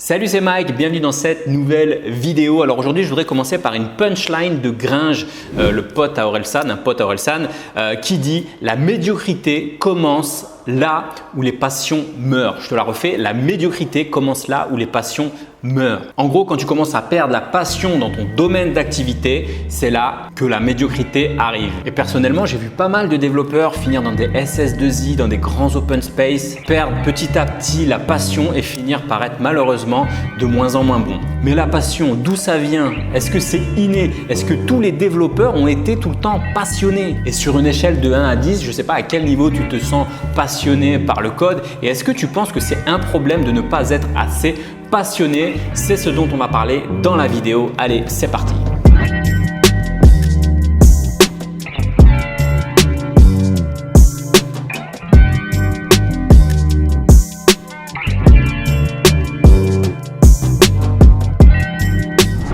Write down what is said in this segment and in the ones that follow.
Salut, c'est Mike, bienvenue dans cette nouvelle vidéo. Alors aujourd'hui, je voudrais commencer par une punchline de Gringe, le pote à Orelsan, un pote à Orelsan, qui dit « La médiocrité commence là où les passions meurent ». Je te la refais, la médiocrité commence là où les passions meurent. En gros, quand tu commences à perdre la passion dans ton domaine d'activité, c'est là que la médiocrité arrive. Et personnellement, j'ai vu pas mal de développeurs finir dans des SS2I, dans des grands open space, perdre petit à petit la passion et finir par être malheureusement de moins en moins bon. Mais la passion, d'où ça vient? Est-ce que c'est inné? Est-ce que tous les développeurs ont été tout le temps passionnés? Et sur une échelle de 1 à 10, je ne sais pas à quel niveau tu te sens passionné par le code et est-ce que tu penses que c'est un problème de ne pas être assez passionné? C'est ce dont on va parler dans la vidéo. Allez, c'est parti!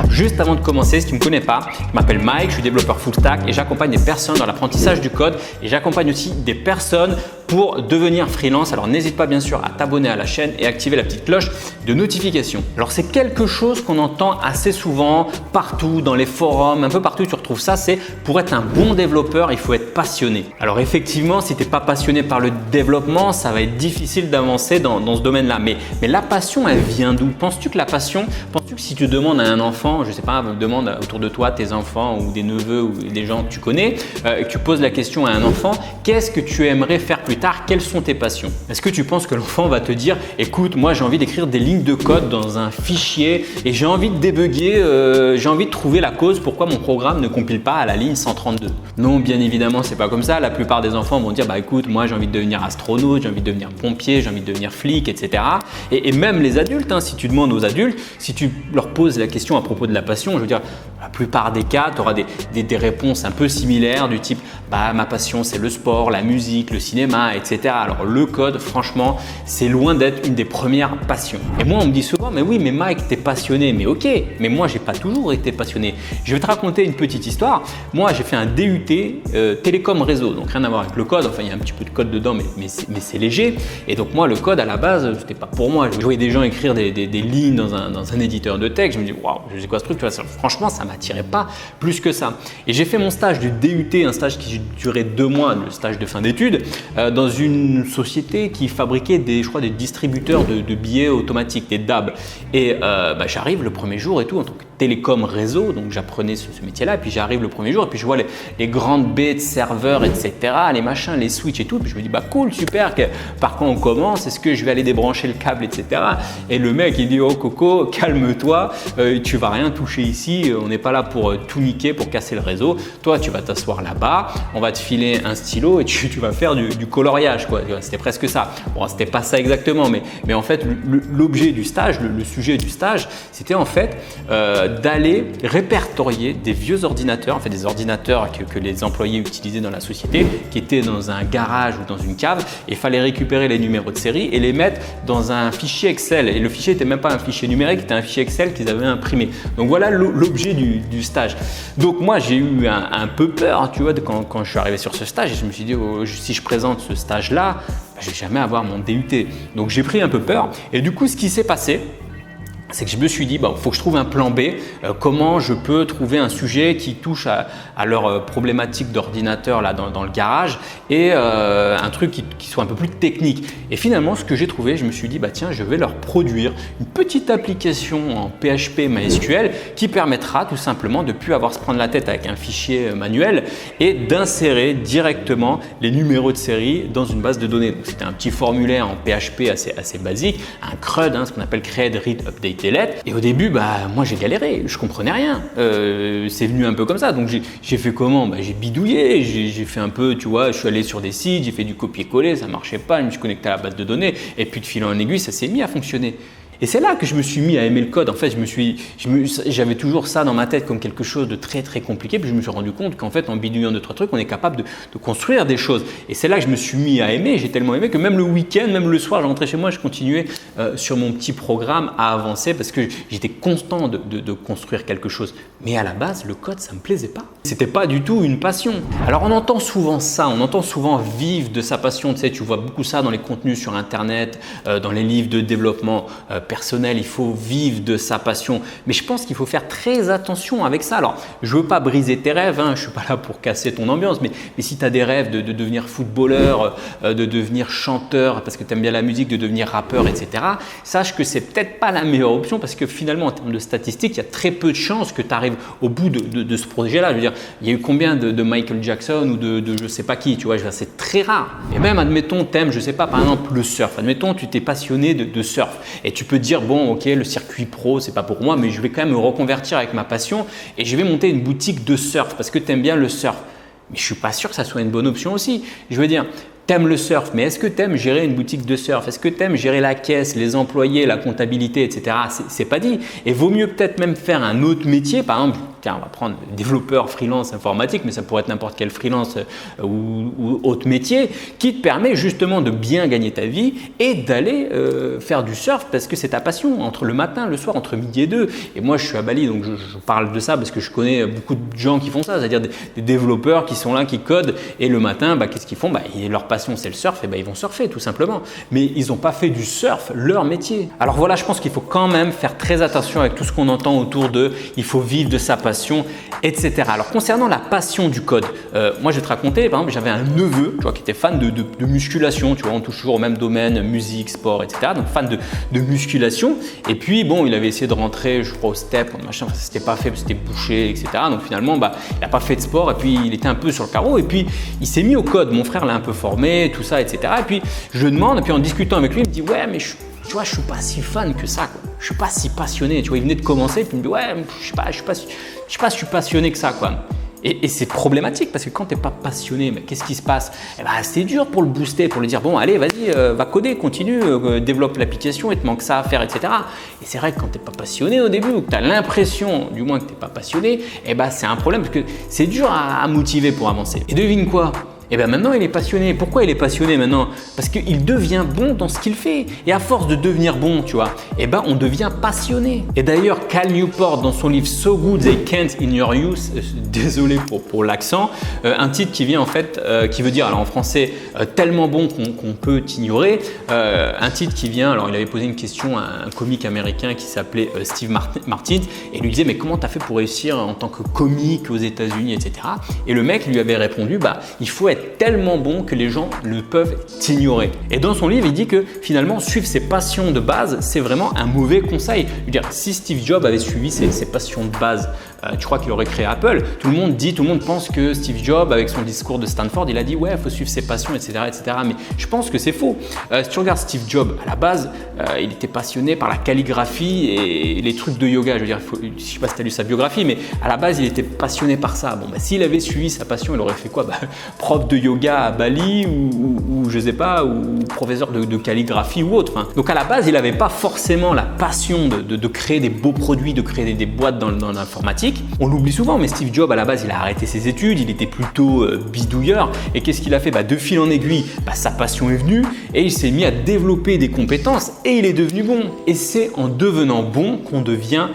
Juste avant de commencer, si tu ne me connais pas, je m'appelle Mike, je suis développeur full stack et j'accompagne des personnes dans l'apprentissage du code et j'accompagne aussi des personnes pour devenir freelance. Alors n'hésite pas bien sûr à t'abonner à la chaîne et activer la petite cloche de notification. Alors c'est quelque chose qu'on entend assez souvent partout dans les forums, un peu partout tu retrouves ça, c'est pour être un bon développeur, il faut être passionné. Alors effectivement, si tu n'es pas passionné par le développement, ça va être difficile d'avancer dans ce domaine-là. Mais la passion, elle vient d'où? Penses-tu que la passion, penses-tu que si tu demandes à un enfant, je sais pas, demande autour de toi, tes enfants ou des neveux ou des gens que tu connais, que tu poses la question à un enfant, qu'est-ce que tu aimerais faire plus tard? Quelles sont tes passions? Est-ce que tu penses que l'enfant va te dire écoute, moi j'ai envie d'écrire des lignes de code dans un fichier et j'ai envie de débugger, j'ai envie de trouver la cause pourquoi mon programme ne compile pas à la ligne 132? Non, bien évidemment, c'est pas comme ça. La plupart des enfants vont dire bah écoute, moi j'ai envie de devenir astronaute, j'ai envie de devenir pompier, j'ai envie de devenir flic, etc. Et même les adultes, hein, si tu demandes aux adultes, si tu leur poses la question à propos de la passion, je veux dire, la plupart des cas, tu auras des réponses un peu similaires du type bah, ma passion c'est le sport, la musique, le cinéma, etc. Alors le code, franchement, c'est loin d'être une des premières passions. Et moi, on me dit souvent mais oui, mais Mike, t'es passionné. Mais ok, mais moi, j'ai pas toujours été passionné. Je vais te raconter une petite histoire. Moi, j'ai fait un DUT télécom réseau, donc rien à voir avec le code. Enfin, il y a un petit peu de code dedans, mais c'est léger. Et donc moi, le code à la base, c'était pas pour moi. Je voyais des gens écrire des lignes dans un éditeur de texte. Je me dis waouh, je sais quoi ce truc, tu vois, franchement, ça m'attirait pas plus que ça. Et j'ai fait mon stage du DUT, un stage qui durait 2 mois, le stage de fin d'études, dans une société qui fabriquait je crois des distributeurs de billets automatiques, des DAB. Et j'arrive le premier jour et tout en tant que télécom réseau, donc j'apprenais ce métier-là. Et puis j'arrive le premier jour et puis je vois les grandes baies de serveurs, etc., les machins, les switches et tout. Et puis je me dis bah cool, super. Par quand on commence? Est-ce que je vais aller débrancher le câble, etc. Et le mec il dit oh Coco, calme-toi, tu vas rien toucher ici. On n'est pas là pour tout niquer, pour casser le réseau. Toi, tu vas t'asseoir là-bas, on va te filer un stylo et tu vas faire du coloriage, quoi. C'était presque ça. Bon, c'était pas ça exactement, mais en fait, l'objet du stage, le sujet du stage, c'était en fait d'aller répertorier des vieux ordinateurs, en fait des ordinateurs que les employés utilisaient dans la société, qui étaient dans un garage ou dans une cave, et il fallait récupérer les numéros de série et les mettre dans un fichier Excel. Et le fichier n'était même pas un fichier numérique, c'était un fichier Excel qu'ils avaient imprimé. Donc voilà l'objet du stage. Donc moi, j'ai eu un peu peur, tu vois, quand je suis arrivé sur ce stage, et je me suis dit oh, si je présente ce stage-là, je ne vais jamais avoir mon DUT. Donc j'ai pris un peu peur et du coup, ce qui s'est passé, c'est que je me suis dit, il faut que je trouve un plan B, comment je peux trouver un sujet qui touche à leur problématique d'ordinateur là dans le garage et un truc qui soit un peu plus technique. Et finalement, ce que j'ai trouvé, je me suis dit, tiens, je vais leur produire une petite application en PHP MySQL qui permettra tout simplement de ne plus avoir à se prendre la tête avec un fichier manuel et d'insérer directement les numéros de série dans une base de données. C'était un petit formulaire en PHP assez basique, un CRUD, ce qu'on appelle Create, Read, Update. Et au début, moi j'ai galéré, je comprenais rien. C'est venu un peu comme ça. Donc j'ai fait comment? J'ai bidouillé, j'ai fait un peu, tu vois, je suis allé sur des sites, j'ai fait du copier-coller, ça marchait pas, je me suis connecté à la base de données et puis de fil en aiguille, ça s'est mis à fonctionner. Et c'est là que je me suis mis à aimer le code. En fait, j'avais toujours ça dans ma tête comme quelque chose de très très compliqué. Puis je me suis rendu compte qu'en fait, en bidouillant 2-3 trucs, on est capable de construire des choses. Et c'est là que je me suis mis à aimer. J'ai tellement aimé que même le week-end, même le soir, je rentrais chez moi, je continuais sur mon petit programme à avancer parce que j'étais constant de construire quelque chose. Mais à la base, le code, ça me plaisait pas. C'était pas du tout une passion. Alors on entend souvent ça, on entend souvent vivre de sa passion. Tu sais, tu vois beaucoup ça dans les contenus sur Internet, dans les livres de développement personnel, il faut vivre de sa passion. Mais je pense qu'il faut faire très attention avec ça. Alors, je ne veux pas briser tes rêves, je ne suis pas là pour casser ton ambiance, mais si tu as des rêves de devenir footballeur, de devenir chanteur parce que tu aimes bien la musique, de devenir rappeur, etc., sache que c'est peut-être pas la meilleure option parce que finalement, en termes de statistiques, il y a très peu de chances que tu arrives au bout de ce projet-là. Je veux dire, il y a eu combien de Michael Jackson ou de je ne sais pas qui, tu vois, c'est très rare. Et même, admettons, tu aimes, je ne sais pas, par exemple, le surf. Admettons, tu t'es passionné de surf et tu peux te dire, bon, ok, le circuit pro, c'est pas pour moi, mais je vais quand même me reconvertir avec ma passion et je vais monter une boutique de surf parce que tu aimes bien le surf. Mais je suis pas sûr que ça soit une bonne option aussi. Je veux dire, t'aimes le surf, mais est-ce que t'aimes gérer une boutique de surf? Est-ce que t'aimes gérer la caisse, les employés, la comptabilité, etc. C'est pas dit. Et vaut mieux peut-être même faire un autre métier. Par exemple, tiens, on va prendre développeur freelance informatique, mais ça pourrait être n'importe quel freelance ou autre métier qui te permet justement de bien gagner ta vie et d'aller faire du surf parce que c'est ta passion entre le matin, le soir, entre midi et 2. Et moi, je suis à Bali, donc je parle de ça parce que je connais beaucoup de gens qui font ça, c'est-à-dire des développeurs qui sont là, qui codent et le matin, qu'est-ce qu'ils font? Leur passion, c'est le surf, et ils vont surfer tout simplement. Mais ils n'ont pas fait du surf leur métier. Alors voilà, je pense qu'il faut quand même faire très attention avec tout ce qu'on entend autour de il faut vivre de sa passion, etc. Alors concernant la passion du code, moi je vais te raconter, par exemple, j'avais un neveu qui était fan de musculation, tu vois, on touche toujours au même domaine, musique, sport, etc. Donc fan de musculation. Et puis bon, il avait essayé de rentrer, je crois, au step, machin, ça s'était pas fait, c'était bouché, etc. Donc finalement, il n'a pas fait de sport et puis il était un peu sur le carreau et puis il s'est mis au code. Mon frère l'a un peu formé, tout ça, etc. Et puis je demande, et puis en discutant avec lui, il me dit ouais, mais tu vois, je suis pas si fan que ça, quoi. Je suis pas si passionné. Tu vois, il venait de commencer, puis il me dit ouais, je sais pas si je suis passionné que ça, quoi. Et c'est problématique parce que quand tu n'es pas passionné, qu'est-ce qui se passe? C'est dur pour le booster, pour lui dire bon, allez, vas-y, va coder, continue, développe l'application, il te manque ça à faire, etc. Et c'est vrai que quand tu n'es pas passionné au début ou que tu as l'impression, du moins, que tu n'es pas passionné, c'est un problème parce que c'est dur à motiver pour avancer. Et devine quoi? Maintenant, il est passionné. Pourquoi il est passionné maintenant? Parce qu'il devient bon dans ce qu'il fait. Et à force de devenir bon, tu vois, on devient passionné. Et d'ailleurs, Cal Newport, dans son livre So Good They Can't in Your Youth, désolé pour l'accent, un titre qui vient en fait, qui veut dire, alors en français, tellement bon qu'on peut t'ignorer. Un titre qui vient, alors il avait posé une question à un comique américain qui s'appelait Steve Martin et lui disait, mais comment tu as fait pour réussir en tant que comique aux États-Unis, etc. Et le mec lui avait répondu, il faut être tellement bon que les gens ne peuvent t'ignorer. Et dans son livre, il dit que finalement, suivre ses passions de base, c'est vraiment un mauvais conseil. Je veux dire, si Steve Jobs avait suivi ses passions de base, tu crois qu'il aurait créé Apple? Tout le monde pense que Steve Jobs, avec son discours de Stanford, il a dit ouais, il faut suivre ses passions, etc., etc. Mais je pense que c'est faux. Si tu regardes Steve Jobs, à la base, il était passionné par la calligraphie et les trucs de yoga. Je veux dire, je ne sais pas si tu as lu sa biographie, mais à la base, il était passionné par ça. S'il avait suivi sa passion, il aurait fait quoi? Prof de yoga à Bali ou je sais pas, ou professeur de calligraphie ou autre. Donc à la base, il n'avait pas forcément la passion de créer des beaux produits, de créer des boîtes dans l'informatique. On l'oublie souvent, mais Steve Jobs, à la base, il a arrêté ses études, il était plutôt bidouilleur. Et qu'est-ce qu'il a fait? De fil en aiguille, sa passion est venue et il s'est mis à développer des compétences et il est devenu bon. Et c'est en devenant bon qu'on devient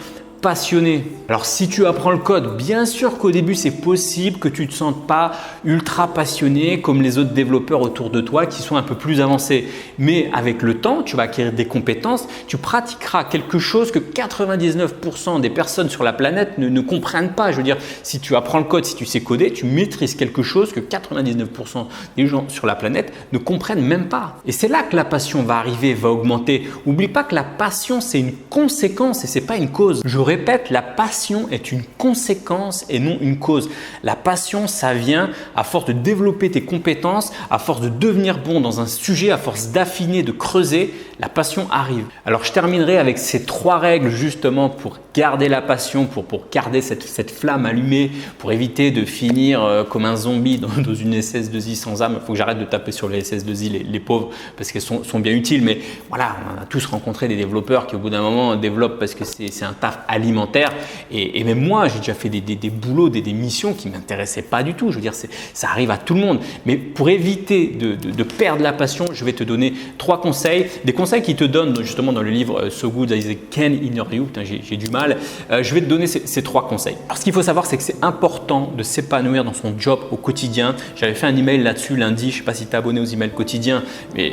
passionné. Alors si tu apprends le code, bien sûr qu'au début c'est possible que tu ne te sentes pas ultra passionné comme les autres développeurs autour de toi qui sont un peu plus avancés. Mais avec le temps, tu vas acquérir des compétences, tu pratiqueras quelque chose que 99% des personnes sur la planète ne comprennent pas. Je veux dire, si tu apprends le code, si tu sais coder, tu maîtrises quelque chose que 99% des gens sur la planète ne comprennent même pas. Et c'est là que la passion va arriver, va augmenter. N'oublie pas que la passion c'est une conséquence et c'est pas une cause. Je répète, la passion est une conséquence et non une cause. La passion, ça vient à force de développer tes compétences, à force de devenir bon dans un sujet, à force d'affiner, de creuser, la passion arrive. Alors, je terminerai avec ces 3 règles justement pour garder la passion, pour garder cette flamme allumée, pour éviter de finir comme un zombie dans une SS2I sans âme. Il faut que j'arrête de taper sur les SS2I, les pauvres, parce qu'elles sont bien utiles. Mais voilà, on a tous rencontré des développeurs qui au bout d'un moment développent parce que c'est un taf à alimentaire. Et même moi, j'ai déjà fait des boulots, des missions qui ne m'intéressaient pas du tout. Je veux dire, ça arrive à tout le monde. Mais pour éviter de perdre la passion, je vais te donner 3 conseils. Des conseils qui te donnent justement dans le livre So Good as It Can in You. J'ai du mal. Je vais te donner ces 3 conseils. Alors, ce qu'il faut savoir, c'est que c'est important de s'épanouir dans son job au quotidien. J'avais fait un email là-dessus lundi. Je ne sais pas si tu es abonné aux emails quotidiens, mais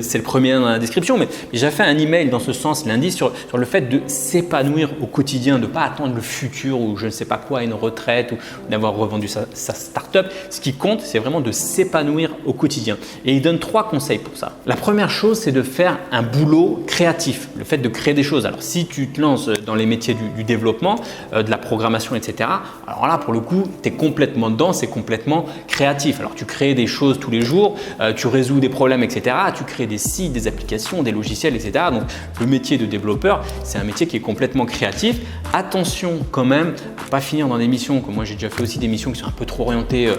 c'est le premier dans la description. Mais j'ai fait un email dans ce sens lundi sur le fait de s'épanouir au quotidien, de ne pas attendre le futur ou je ne sais pas quoi, une retraite ou d'avoir revendu sa start-up. Ce qui compte, c'est vraiment de s'épanouir au quotidien. Et il donne 3 conseils pour ça. La première chose, c'est de faire un boulot créatif, le fait de créer des choses. Alors, si tu te lances dans les métiers du développement, de la programmation, etc., alors là, pour le coup, tu es complètement dedans, c'est complètement créatif. Alors, tu crées des choses tous les jours, tu résous des problèmes, etc. Tu crées des sites, des applications, des logiciels, etc. Donc, le métier de développeur, c'est un métier qui est complètement créatif. Attention quand même à ne pas finir dans des missions, comme moi j'ai déjà fait aussi des missions qui sont un peu trop orientées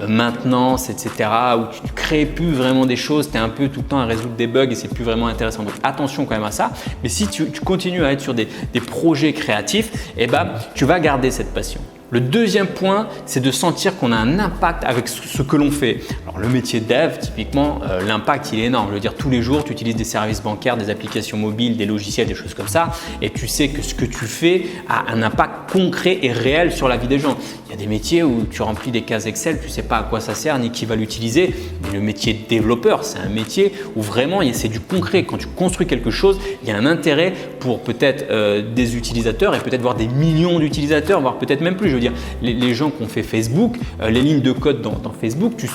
maintenance, etc. où tu ne crées plus vraiment des choses, tu es un peu tout le temps à résoudre des bugs et c'est plus vraiment intéressant. Donc attention quand même à ça. Mais si tu continues à être sur des projets créatifs, eh ben, tu vas garder cette passion. Le deuxième point, c'est de sentir qu'on a un impact avec ce que l'on fait. Alors, le métier de dev, typiquement, l'impact, il est énorme. Je veux dire, tous les jours, tu utilises des services bancaires, des applications mobiles, des logiciels, des choses comme ça. Et tu sais que ce que tu fais a un impact concret et réel sur la vie des gens. Il y a des métiers où tu remplis des cases Excel, tu ne sais pas à quoi ça sert ni qui va l'utiliser. Mais le métier de développeur, c'est un métier où vraiment, c'est du concret. Quand tu construis quelque chose, il y a un intérêt pour peut-être des utilisateurs et peut-être voir des millions d'utilisateurs, voire peut-être même plus. Je veux dire, les gens qui ont fait Facebook, les lignes de code dans Facebook, tu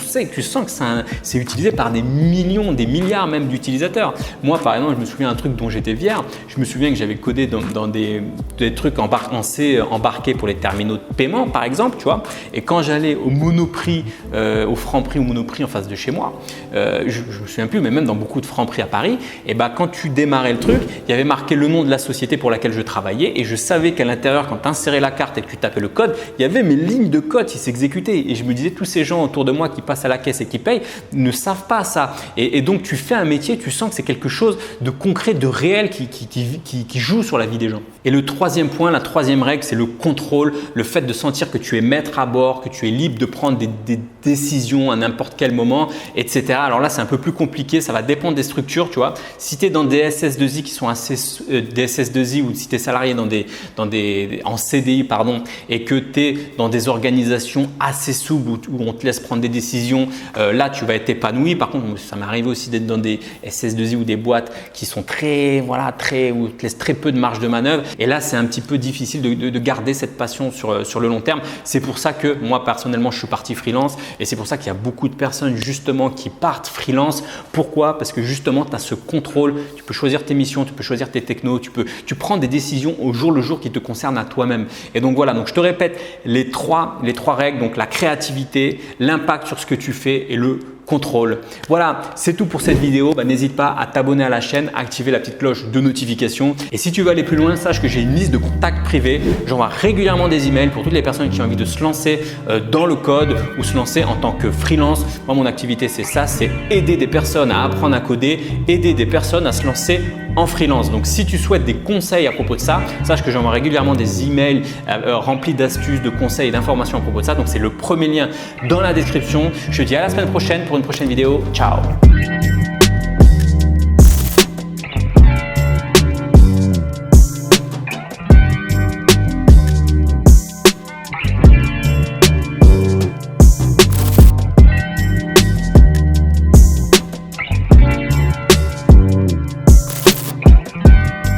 sens que c'est utilisé par des millions, des milliards même d'utilisateurs. Moi, par exemple, je me souviens d'un truc dont j'étais fier. Je me souviens que j'avais codé dans des trucs en C embarqués pour les terminaux de paiement, par exemple, tu vois. Et quand j'allais au Monoprix, au Franprix ou Monoprix en face de chez moi, je me souviens plus, mais même dans beaucoup de Franprix à Paris, et ben quand tu démarrais le truc, il y avait marqué le nom de la société pour laquelle je travaillais et je savais qu'à l'intérieur, quand tu insérais la carte et que tu tapais le code, il y avait mes lignes de code qui s'exécutaient et je me disais tous ces gens autour de moi qui passent à la caisse et qui payent ne savent pas ça. Et donc tu fais un métier, tu sens que c'est quelque chose de concret, de réel qui joue sur la vie des gens. Et le troisième point, la troisième règle, c'est le contrôle, le fait de sentir que tu es maître à bord, que tu es libre de prendre des décisions à n'importe quel moment, etc. Alors là, c'est un peu plus compliqué, ça va dépendre des structures, tu vois. Si tu es dans des SS2I qui sont assez des SS2I ou si tu es salarié en CDI et que tu es dans des organisations assez souples où on te laisse prendre des décisions, là tu vas être épanoui. Par contre, ça m'est arrivé aussi d'être dans des SS2I ou des boîtes qui sont où te laissent très peu de marge de manœuvre et là c'est un petit peu difficile de garder cette passion sur le long terme. C'est pour ça que moi personnellement je suis parti freelance et c'est pour ça qu'il y a beaucoup de personnes justement qui partent freelance. Pourquoi? Parce que justement tu as ce contrôle, tu peux choisir tes missions, tu peux choisir tes technos, tu prends des décisions au jour le jour qui te concernent à toi-même. Et donc voilà, donc je te répète les trois règles, donc la créativité, l'impact sur ce que tu fais et le contrôle. Voilà, c'est tout pour cette vidéo. N'hésite pas à t'abonner à la chaîne, à activer la petite cloche de notification. Et si tu veux aller plus loin, sache que j'ai une liste de contacts privés. J'envoie régulièrement des emails pour toutes les personnes qui ont envie de se lancer dans le code ou se lancer en tant que freelance. Moi, mon activité, c'est ça, c'est aider des personnes à apprendre à coder, aider des personnes à se lancer en freelance. Donc, si tu souhaites des conseils à propos de ça, sache que j'envoie régulièrement des emails remplis d'astuces, de conseils et d'informations à propos de ça. Donc, c'est le premier lien dans la description. Je te dis à la semaine prochaine pour une prochaine vidéo. Ciao!